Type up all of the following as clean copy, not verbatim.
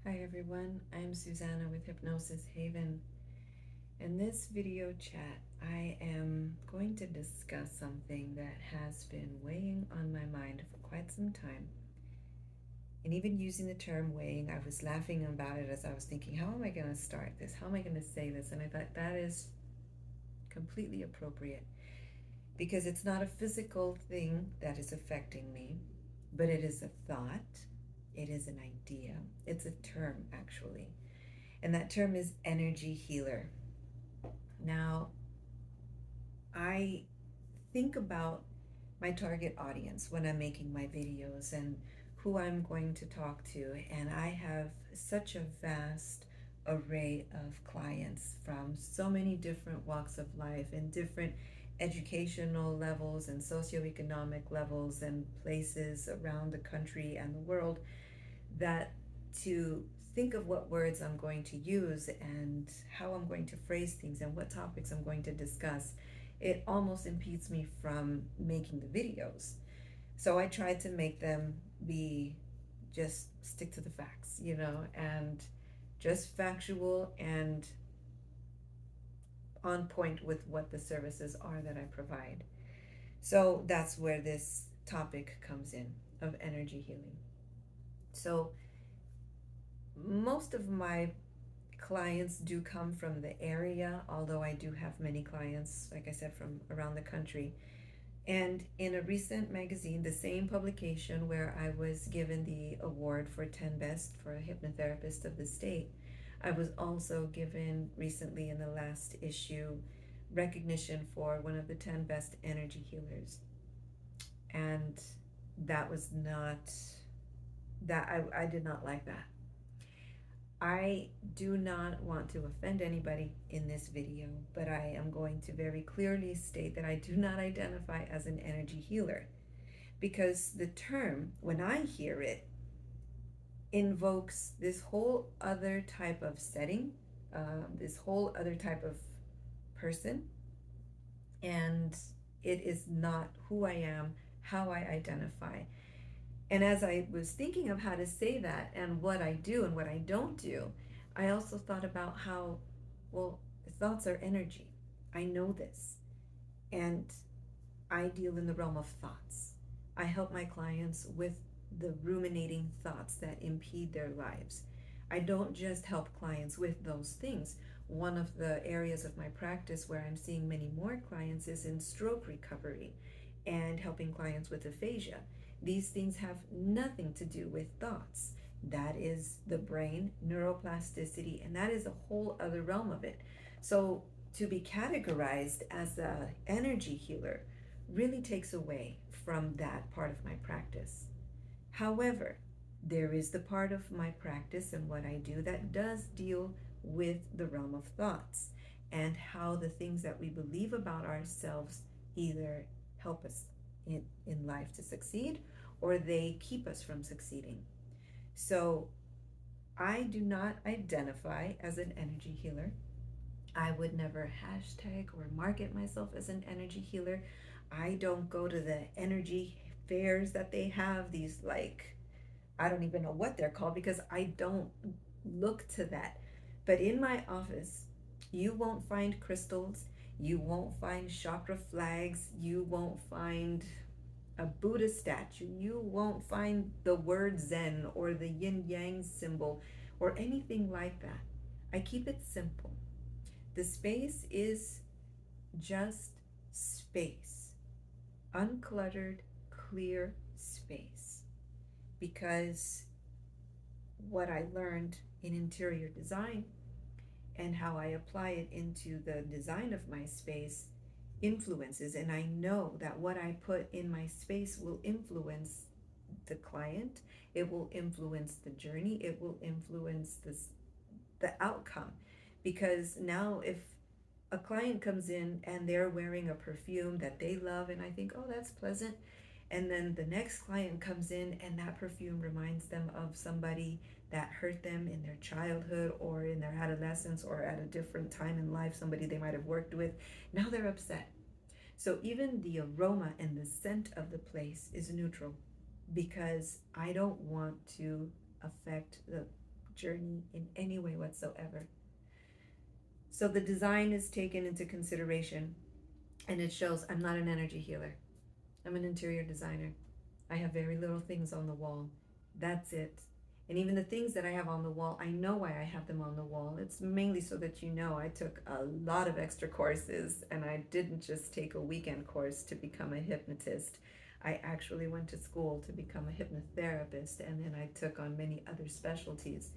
Hi everyone, I'm Susanna with Hypnosis Haven. In this video chat, I am going to discuss something that has been weighing on my mind for quite some time. And even using the term weighing, I was laughing about it as I was thinking, how am I going to start this? How am I going to say this? And I thought that is completely appropriate because it's not a physical thing that is affecting me, but it is a thought, it is an idea, it's a term actually. And that term is energy healer. Now, I think about my target audience when I'm making my videos and who I'm going to talk to, and I have such a vast array of clients from so many different walks of life and different educational levels and socioeconomic levels and places around the country and the world, that to think of what words I'm going to use and how I'm going to phrase things and what topics I'm going to discuss, it almost impedes me from making the videos. So I try to make them be just stick to the facts, and just factual and on point with what the services are that I provide. So that's where this topic comes in of energy healing. So most of my clients do come from the area, although I do have many clients, like I said, from around the country. And in a recent magazine, the same publication where I was given the award for 10 Best for a hypnotherapist of the state, I was also given recently in the last issue recognition for one of the 10 best energy healers. And that was not, I did not like that. I do not want to offend anybody in this video, but I am going to very clearly state that I do not identify as an energy healer because the term, when I hear it, invokes this whole other type of setting, this whole other type of person, and it is not who I am, how I identify. And as I was thinking of how to say that and what I do and what I don't do, I also thought about how, well, thoughts are energy. I know this. And I deal in the realm of thoughts. I help my clients with the ruminating thoughts that impede their lives. I don't just help clients with those things. One of the areas of my practice where I'm seeing many more clients is in stroke recovery and helping clients with aphasia. These things have nothing to do with thoughts. That is the brain, neuroplasticity, and that is a whole other realm of it. So to be categorized as an energy healer really takes away from that part of my practice. However, there is the part of my practice and what I do that does deal with the realm of thoughts and how the things that we believe about ourselves either help us in life to succeed or they keep us from succeeding. So I do not identify as an energy healer. I would never hashtag or market myself as an energy healer. I don't go to the energy fairs that they have, these like, I don't even know what they're called because I don't look to that. But in my office, you won't find crystals, you won't find chakra flags, you won't find a Buddha statue, you won't find the word Zen or the yin yang symbol or anything like that. I keep it simple. The space is just space, uncluttered, clear space. Because what I learned in interior design and how I apply it into the design of my space influences, and I know that what I put in my space will influence the client, it will influence the journey, it will influence the outcome. Because now if a client comes in and they're wearing a perfume that they love and I think, oh, that's pleasant, and then the next client comes in and that perfume reminds them of somebody that hurt them in their childhood or in their adolescence or at a different time in life, somebody they might have worked with, now they're upset. So even the aroma and the scent of the place is neutral because I don't want to affect the journey in any way whatsoever. So the design is taken into consideration, and it shows I'm not an energy healer. I'm an interior designer. I have very little things on the wall. That's it. And even the things that I have on the wall, I know why I have them on the wall. It's mainly so that you know I took a lot of extra courses, and I didn't just take a weekend course to become a hypnotist. I actually went to school to become a hypnotherapist, and then I took on many other specialties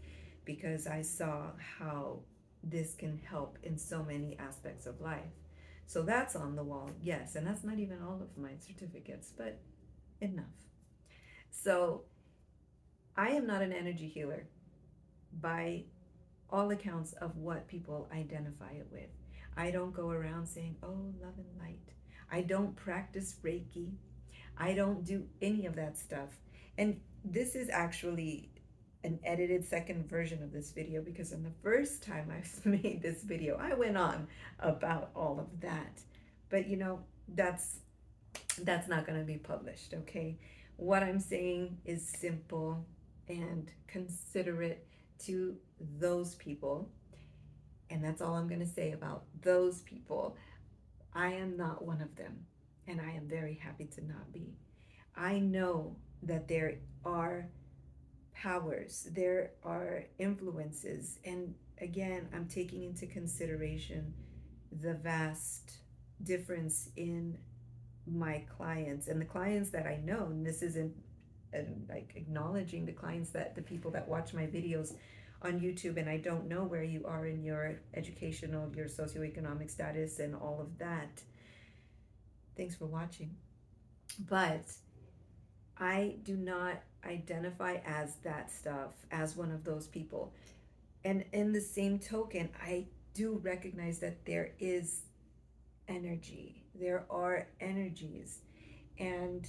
because I saw how this can help in so many aspects of life. So that's on the wall, yes, and that's not even all of my certificates, but enough. So I am not an energy healer by all accounts of what people identify it with. I don't go around saying, oh, love and light. I don't practice Reiki. I don't do any of that stuff. And this is actually an edited second version of this video, because in the first time I made this video, I went on about all of that. But that's not going to be published, okay? What I'm saying is simple and considerate to those people, and that's all I'm going to say about those people. I am not one of them, and I am very happy to not be. I know that there are powers, there are influences, and again, I'm taking into consideration the vast difference in my clients and the clients that I know. And this isn't like acknowledging the clients, that the people that watch my videos on YouTube, and I don't know where you are in your educational, your socioeconomic status and all of that. Thanks for watching. But I do not identify as that stuff, as one of those people. And in the same token, I do recognize that there is energy. There are energies. And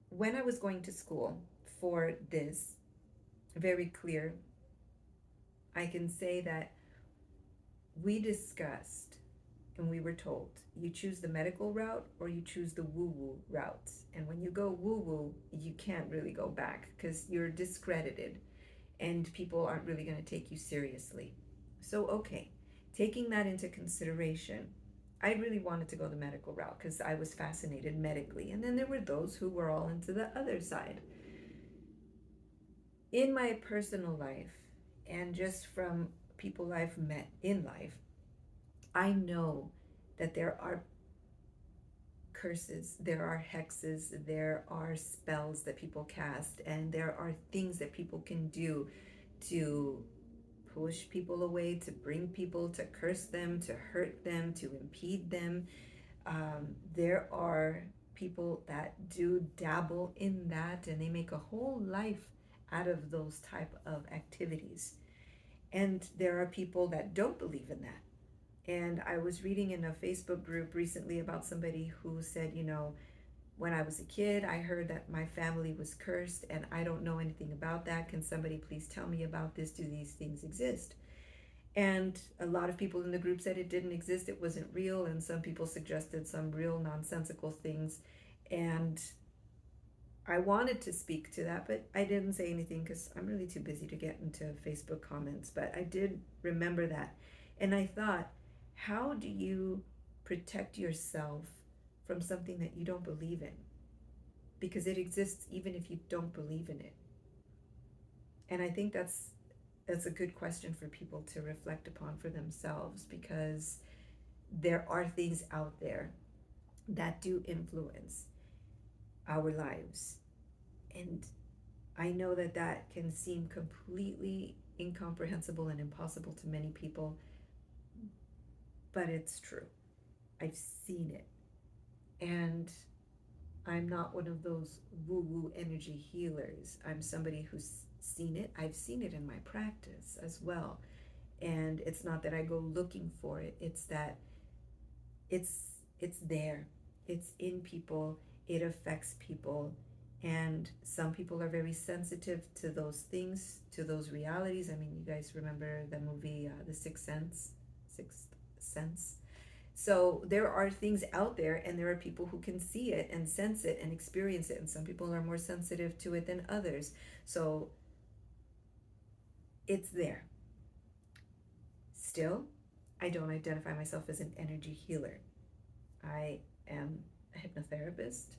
when I was going to school for this, very clear, I can say that we discussed and we were told, you choose the medical route or you choose the woo-woo route. And when you go woo-woo, you can't really go back because you're discredited and people aren't really going to take you seriously. So, okay, taking that into consideration, I really wanted to go the medical route because I was fascinated medically. And then there were those who were all into the other side. In my personal life, and just from people I've met in life, I know that there are curses, there are hexes, there are spells that people cast, and there are things that people can do to push people away, to bring people, to curse them, to hurt them, to impede them. There are people that do dabble in that, and they make a whole life out of those type of activities. And there are people that don't believe in that. And I was reading in a Facebook group recently about somebody who said, when I was a kid, I heard that my family was cursed, and I don't know anything about that. Can somebody please tell me about this? Do these things exist? And a lot of people in the group said it didn't exist, it wasn't real, and some people suggested some real nonsensical things. And I wanted to speak to that, but I didn't say anything because I'm really too busy to get into Facebook comments. But I did remember that. And I thought, how do you protect yourself from something that you don't believe in? Because it exists even if you don't believe in it. And I think that's a good question for people to reflect upon for themselves, because there are things out there that do influence our lives. And I know that that can seem completely incomprehensible and impossible to many people, but it's true. I've seen it. And I'm not one of those woo-woo energy healers. I'm somebody who's seen it. I've seen it in my practice as well. And it's not that I go looking for it. It's that it's there. It's in people. It affects people. And some people are very sensitive to those things, to those realities. I mean, you guys remember the movie The Sixth Sense? Sixth Sense? So there are things out there, and there are people who can see it and sense it and experience it, and some people are more sensitive to it than others. So it's there. Still, I don't identify myself as an energy healer. I am a hypnotherapist,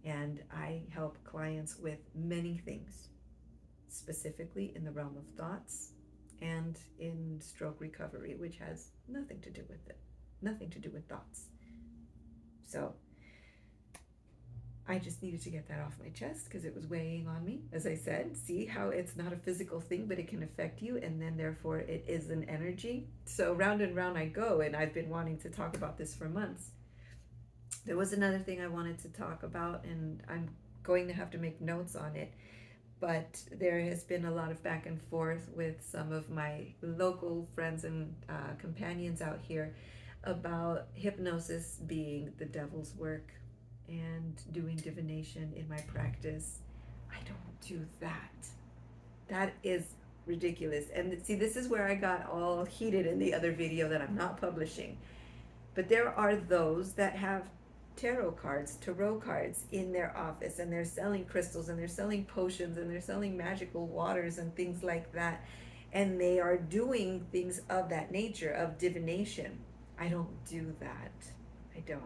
and I help clients with many things, specifically in the realm of thoughts and in stroke recovery, which has nothing to do with it, nothing to do with thoughts. So I just needed to get that off my chest because it was weighing on me. As I said, see how it's not a physical thing, but it can affect you, and then therefore it is an energy. So round and round I go, and I've been wanting to talk about this for months. There was another thing I wanted to talk about, and I'm going to have to make notes on it. But there has been a lot of back and forth with some of my local friends and companions out here about hypnosis being the devil's work and doing divination in my practice. I don't do that. That is ridiculous. And see, this is where I got all heated in the other video that I'm not publishing. But there are those that have tarot cards in their office, and they're selling crystals, and they're selling potions, and they're selling magical waters and things like that. And they are doing things of that nature, of divination. I don't do that. I don't.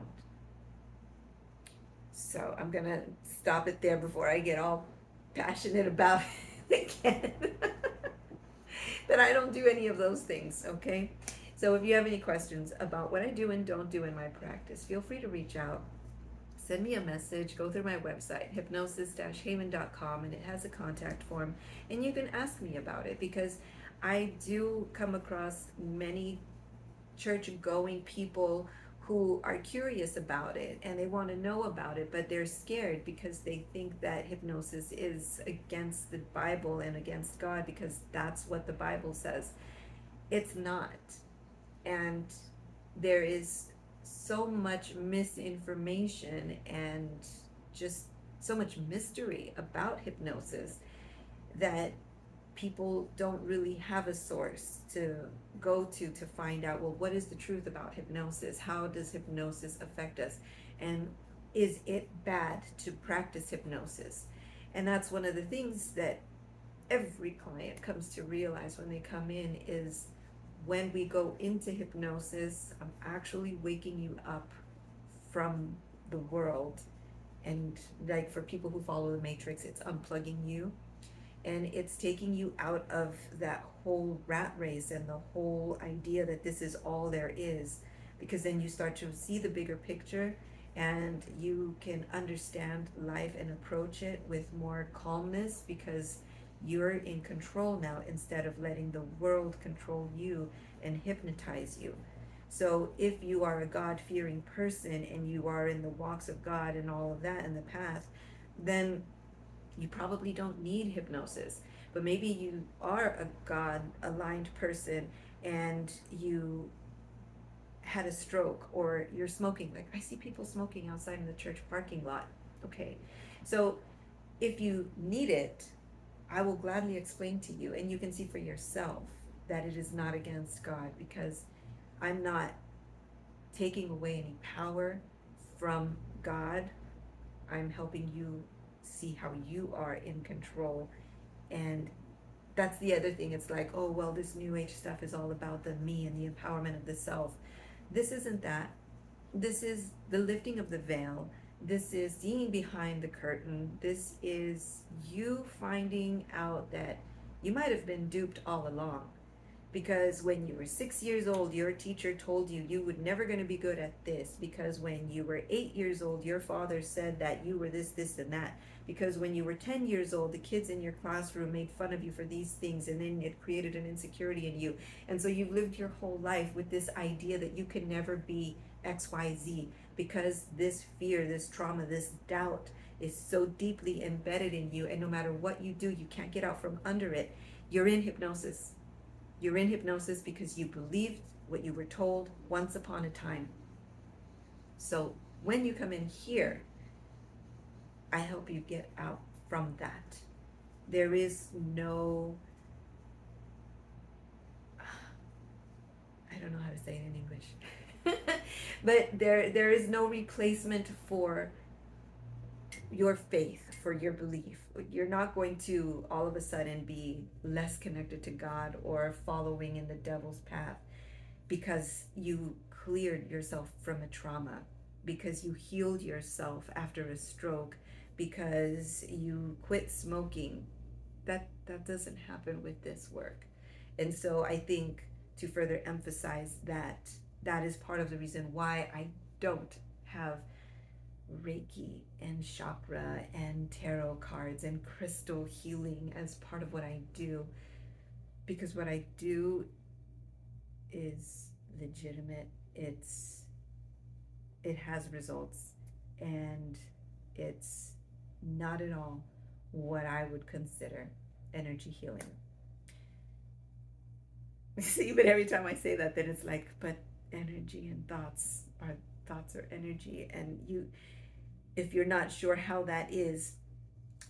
So I'm going to stop it there before I get all passionate about it again. But I don't do any of those things, okay? So if you have any questions about what I do and don't do in my practice, feel free to reach out. Send me a message, go through my website, hypnosis-haven.com, and it has a contact form, and you can ask me about it, because I do come across many church-going people who are curious about it and they want to know about it, but they're scared because they think that hypnosis is against the Bible and against God, because that's what the Bible says. It's not. And there is so much misinformation and just so much mystery about hypnosis that people don't really have a source to go to find out, well, what is the truth about hypnosis? How does hypnosis affect us? And is it bad to practice hypnosis? And that's one of the things that every client comes to realize when they come in is, when we go into hypnosis, I'm actually waking you up from the world. And like for people who follow the Matrix, it's unplugging you. And it's taking you out of that whole rat race and the whole idea that this is all there is. Because then you start to see the bigger picture, and you can understand life and approach it with more calmness, because you're in control now, instead of letting the world control you and hypnotize you. So if you are a God-fearing person and you are in the walks of God and all of that in the path, then you probably don't need hypnosis. But maybe you are a God-aligned person and you had a stroke, or you're smoking. Like, I see people smoking outside in the church parking lot. Okay, so if you need it, I will gladly explain to you, and you can see for yourself that it is not against God, because I'm not taking away any power from God. I'm helping you see how you are in control. And that's the other thing. It's like, oh, well, this new age stuff is all about the me and the empowerment of the self. This isn't that. This is the lifting of the veil. This is seeing behind the curtain. This is you finding out that you might have been duped all along. Because when you were 6 years old, your teacher told you you were never going to be good at this. Because when you were 8 years old, your father said that you were this, this, and that. Because when you were 10 years old, the kids in your classroom made fun of you for these things, and then it created an insecurity in you. And so you've lived your whole life with this idea that you can never be XYZ, because this fear, this trauma, this doubt is so deeply embedded in you. And no matter what you do, you can't get out from under it. You're in hypnosis. You're in hypnosis because you believed what you were told once upon a time. So when you come in here, I help you get out from that. There is no, I don't know how to say it in English, but there is no replacement for your faith, for your belief. You're not going to all of a sudden be less connected to God or following in the devil's path because you cleared yourself from a trauma, because you healed yourself after a stroke, because you quit smoking. That doesn't happen with this work. And so I think, to further emphasize that, that is part of the reason why I don't have Reiki and chakra and tarot cards and crystal healing as part of what I do, because what I do is legitimate. It has results, and it's not at all what I would consider energy healing. See, but every time I say that, then it's like, but energy and thoughts are energy. And you, if you're not sure how that is,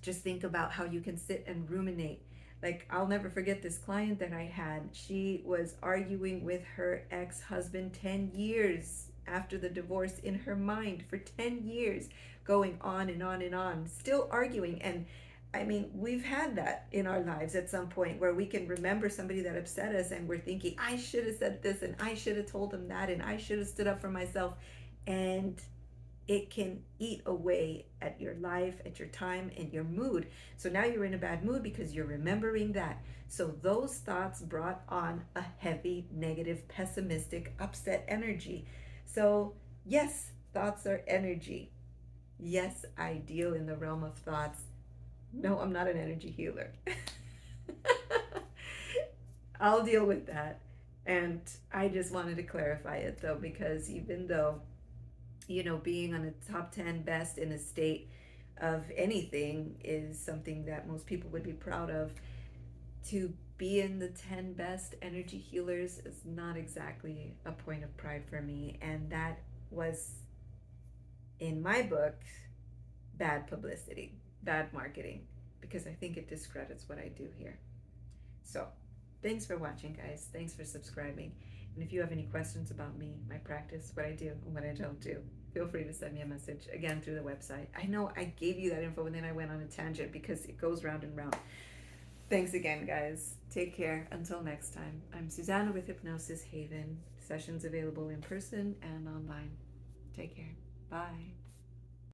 just think about how you can sit and ruminate. Like, I'll never forget this client that I had. She was arguing with her ex-husband 10 years after the divorce, in her mind for 10 years, going on and on and on, still arguing. And I mean, we've had that in our lives at some point where we can remember somebody that upset us and we're thinking, I should have said this and I should have told him that and I should have stood up for myself. And it can eat away at your life, at your time, and your mood. So now you're in a bad mood because you're remembering that. So those thoughts brought on a heavy, negative, pessimistic, upset energy. So yes, thoughts are energy. Yes, I deal in the realm of thoughts. No, I'm not an energy healer. I'll deal with that. And I just wanted to clarify it though, because even though, being on a top 10 best in a state of anything is something that most people would be proud of, to be in the 10 best energy healers is not exactly a point of pride for me. And that was, in my book, bad publicity, bad marketing, because I think it discredits what I do here. So, thanks for watching, guys. Thanks for subscribing. And if you have any questions about me, my practice, what I do, and what I don't do, feel free to send me a message, again, through the website. I know I gave you that info and then I went on a tangent because it goes round and round. Thanks again, guys. Take care. Until next time. I'm Susanna with Hypnosis Haven. Sessions available in person and online. Take care. Bye.